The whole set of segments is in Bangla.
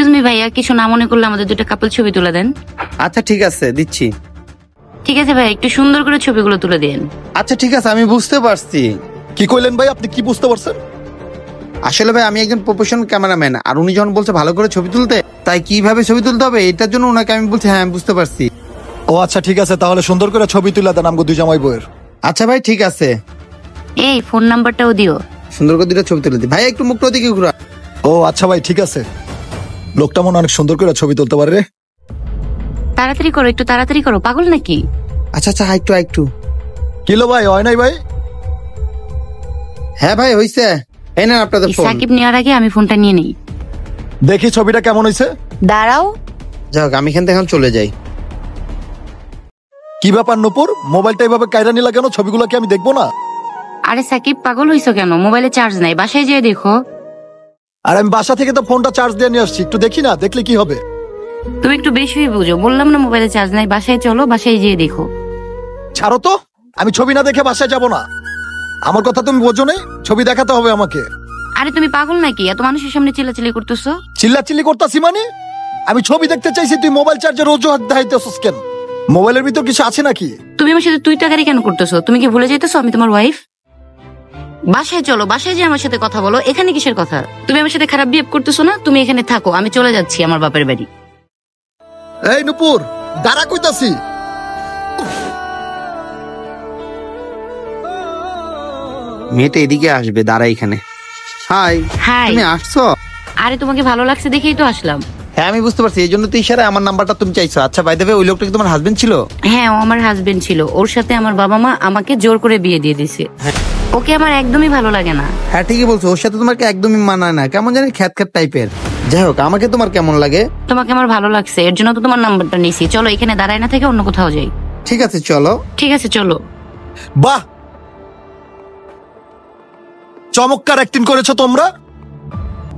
এক্সকিউজ মি ভাইয়া, কিছু না মনে করলে আমাদের দুটো কাপল ছবি তুলে দেন। আচ্ছা ঠিক আছে, দিচ্ছি। ঠিক আছে ভাই, একটু সুন্দর করে ছবিগুলো তুলে দেন। আচ্ছা ঠিক আছে, আমি বুঝতে পারছি। কি কইলেন ভাই, আপনি কি বুঝতে পারছেন? আসলে ভাই আমি একজন প্রফেশনাল ক্যামেরাম্যান, আর উনি যখন বলছে ভালো করে ছবি তুলতে, তাই কিভাবে ছবি তুলতে হবে এটার জন্য ওনাকে আমি বলছি হ্যাঁ আমি বুঝতে পারছি। ও আচ্ছা ঠিক আছে, তাহলে সুন্দর করে ছবি তুলে দেন আমগো দুই জামাই বউয়ের। আচ্ছা ভাই ঠিক আছে, এই ফোন নাম্বারটাও দিও। সুন্দর করে দুটো ছবি তুলে দিই। ভাই একটু মুখটা দিকে ঘুরা। ও আচ্ছা ভাই ঠিক আছে, লোকটা মনে অনেক সুন্দর করে ছবি তুলতে পারে রে। তাড়াতাড়ি করো, একটু তাড়াতাড়ি করো, পাগল নাকি? আচ্ছা আচ্ছা একটু। কিলো ভাই, হয় নাই ভাই? হ্যাঁ ভাই হইছে। এই না আপনাদের ফোন। সাকিব নেওয়ার আগে আমি ফোনটা নিয়ে নেই। দেখি ছবিটা কেমন হয়েছে। দাঁড়াও। যাক আমি এখান থেকে এখন চলে যাই। কি ব্যাপার নূপুর, মোবাইলটা এভাবে কায়রা নিলা কেন? ছবিগুলো কি আমি দেখবো না? আরে সাকিব পাগল হইছো কেন? মোবাইলে চার্জ নাই, বাসায় যেয়ে দেখো। আর আমি বাসা থেকে তো ফোনটা চার্জ দিয়ে নিয়ে আসছি, একটু দেখি না, দেখলে কি হবে? তুমি একটু বেশি বুঝো, বললাম না মোবাইলে চার্জ নাই, বাসায় চলো, বাসায় যেয়ে দেখো। ছাড়ো তো, আমি ছবি না দেখে বাসায় যাব না। আমার কথা তুমি বোঝো না, ছবি দেখাতে হবে আমাকে। আরে তুমি পাগল নাকি? এত মানুষের সামনে চিল্লাচিল্লি করতেছো। চিল্লাচিল্লি করতাছি মানে? আমি ছবি দেখতে চাইছি, তুই মোবাইল চার্জের অজুহাত দেখাইতেছস কেন? মোবাইলের ভিতর কিছু আছে নাকি? তুমি আমার সাথে তুই টাকারি কেন করতেছো? তুমি কি ভুলে যাইতেছো আমি তোমার ওয়াইফ? বাসায় চলো, বাসায় যে আমার সাথে কথা বলো। এখানে কিসের কথা? তুমি আমার সাথে খারাপ বিহেভ করতেছো না? তুমি এখানে থাকো, আমি চলে যাচ্ছি আমার বাপের বাড়ি। এই নূপুর, দাঁড়া কইতাছি। মেয়েটা এদিকে আসবে, দাঁড়া এখানে। হাই। হাই। তুমি আসছো? আরে তোমাকে ভালো লাগছে দেখেই তো আসলাম। হ্যাঁ আমি বুঝতে পারছি, এই জন্য তো ইশারায় আমার নাম্বারটা তুমি চাইছো। আচ্ছা বাই দ্য ওয়ে, ওই লোকটা কি তোমার হাজবেন্ড ছিল? হ্যাঁ, ও আমার হাজবেন্ড ছিল। ওর সাথে আমার বাবা মা আমাকে জোর করে বিয়ে দিয়ে দিছে। ওকে আমার একদমই ভালো লাগে না। হ্যাঁ ঠিকই বলছো, ওর সাথে তোমাকে একদমই মানায় না, কেমন জানি খ্যাত খ্যাত টাইপের। যাই হোক, আমাকে তোমার কেমন লাগে? তোমাকে আমার ভালো লাগছে, এর জন্য তো তোমার নাম্বারটা নিছি। চলো এখানে দাঁড়ায় না থেকে অন্য কোথাও যাই। ঠিক আছে চলো। ঠিক আছে চলো। বাহ, চমৎকার অ্যাক্টিং করেছো তোমরা।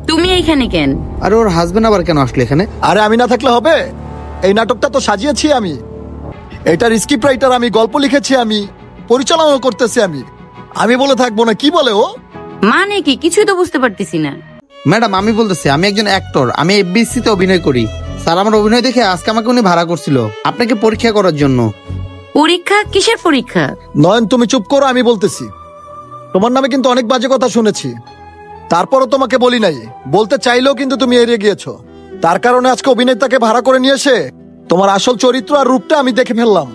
তুমি এইখানে কেন? আর ওর হাজবেন্ড আবার কেন আসলো এখানে? আরে আমি না থাকলে হবে? এই নাটকটা তো সাজিয়েছি আমি, এটার স্ক্রিপ্ট রাইটার আমি, গল্প লিখেছি আমি, পরিচালনা করতেছি আমি। আমি বলে থাকবো না? কি বলে ও? মানে কি? কিছুই তো বুঝতে পারতেছি না। ম্যাডাম আমি বলতেছি, আমি একজন অ্যাক্টর, আমি এফবিসি তে অভিনয় করি। স্যার আমার অভিনয় দেখে আজকে আমাকে উনি ভাড়া করছিল আপনাকে পরীক্ষা করার জন্য। পরীক্ষা? কিসের পরীক্ষা? নয়ন তুমি চুপ করো, আমি বলতেছি। তোমার নামে কিন্তু অনেক বাজে কথা শুনেছি, তারপরও তোমাকে বলি নাই। বলতে চাইলেও কিন্তু তুমি এড়িয়ে গিয়েছো। তার কারণে আজকে অভিনেতাকে ভাড়া করে নিয়ে এসে তোমার আসল চরিত্র আর রূপটা আমি দেখে ফেললাম।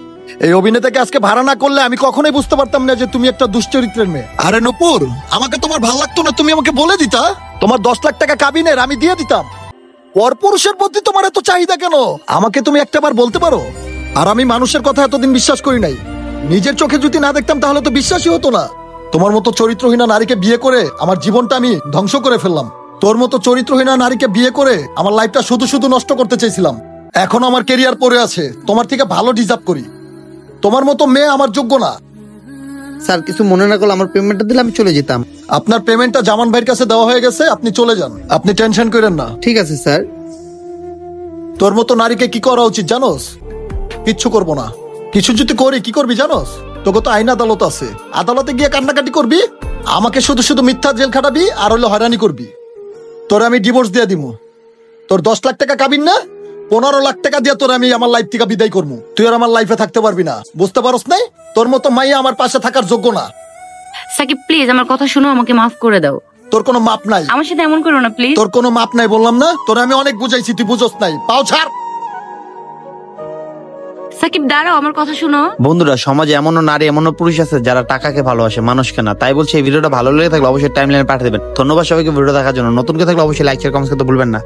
এই অভিনেতাকে আজকে ভাড়া না করলে আমি কখনোই বুঝতে পারতাম না যে তুমি একটা দুশ্চরিত্রের মেয়ে। আরে নূপুর, আমাকে তোমার ভালো লাগতো না, তুমি আমাকে বলে দিতা। তোমার 10 লাখ টাকা কাবিনের আমি দিয়ে দিতাম। পরপুরুষের প্রতি তোমার এত চাহিদা কেন? আমাকে তুমি একটাবার বলতে পারো? আর আমি মানুষের কথা এতদিন বিশ্বাস করি নাই। নিজের চোখে যদি না দেখতাম তাহলে তো বিশ্বাসই হতো না। তোমার মতো চরিত্রহীনা নারীকে বিয়ে করে আমার জীবনটা আমি ধ্বংস করে ফেললাম। তোর মতো চরিত্রহীনা নারীকে বিয়ে করে আমার লাইফটা শুধু শুধু নষ্ট করতে চাইছিলাম। এখন আমার কেরিয়ার পড়ে আছে, তোমার থেকে ভালো ডিজার্ভ করি। তোমার মতো মেয়ে আমার যোগ্য না। স্যার কিছু মনে না করলে আমার পেমেন্টটা দিলে আমি চলে যেতাম। আপনার পেমেন্টটা জামান ভাইয়ের কাছে দেওয়া হয়ে গেছে, আপনি চলে যান, আপনি টেনশন করেন না। ঠিক আছে স্যার। তোর মতো নারীকে কি করা উচিত জানোস? কিচ্ছু করবো না। কিছু যদি করি কি করবি জানোস? তোকে তো আইন আদালত আছে, আদালতে গিয়ে কান্নাকাটি করবি, আমাকে শুধু শুধু মিথ্যা জেল খাটাবি, আর হলো হয়রানি করবি। তোর আমি ডিভোর্স দিয়ে দিব। তোর 10 লাখ টাকা কাবিন না, 15 লাখ টাকা দিয়ে তোর আমি আমার লাইফ থেকে বিদায় করবো। তুই আর আমার লাইফে থাকতে পারবি না, বুঝতে পারস নাই? তোর মতো মাইয়া আমার পাশে থাকার যোগ্য না। সাকিব প্লিজ আমার কথা শুনো, আমাকে মাফ করে দাও। তোর কোনো মাপ নাই। আমার সাথে এমন করো না প্লিজ। তোর কোনো মাপ নাই বললাম না? তোর আমি অনেক বুঝাইছি, তুই বুঝস নাই। পাও ছাড়। সাকিব দাঁড়াও, আমার কথা শুনো। বন্ধুরা, সমাজে এমনও নারী এমনও পুরুষ আছে যারা টাকাকে ভালোবাসে, মানুষকে না। তাই বলছে এই ভিডিওটা ভালো লেগে থাকলে অবশ্যই টাইমলাইনে পাঠিয়ে দেবেন। ধন্যবাদ সবাইকে ভিডিও দেখার জন্য। নতুন কেউ থাকলে অবশ্যই লাইক শেয়ার কমেন্ট করতে ভুলবেন না।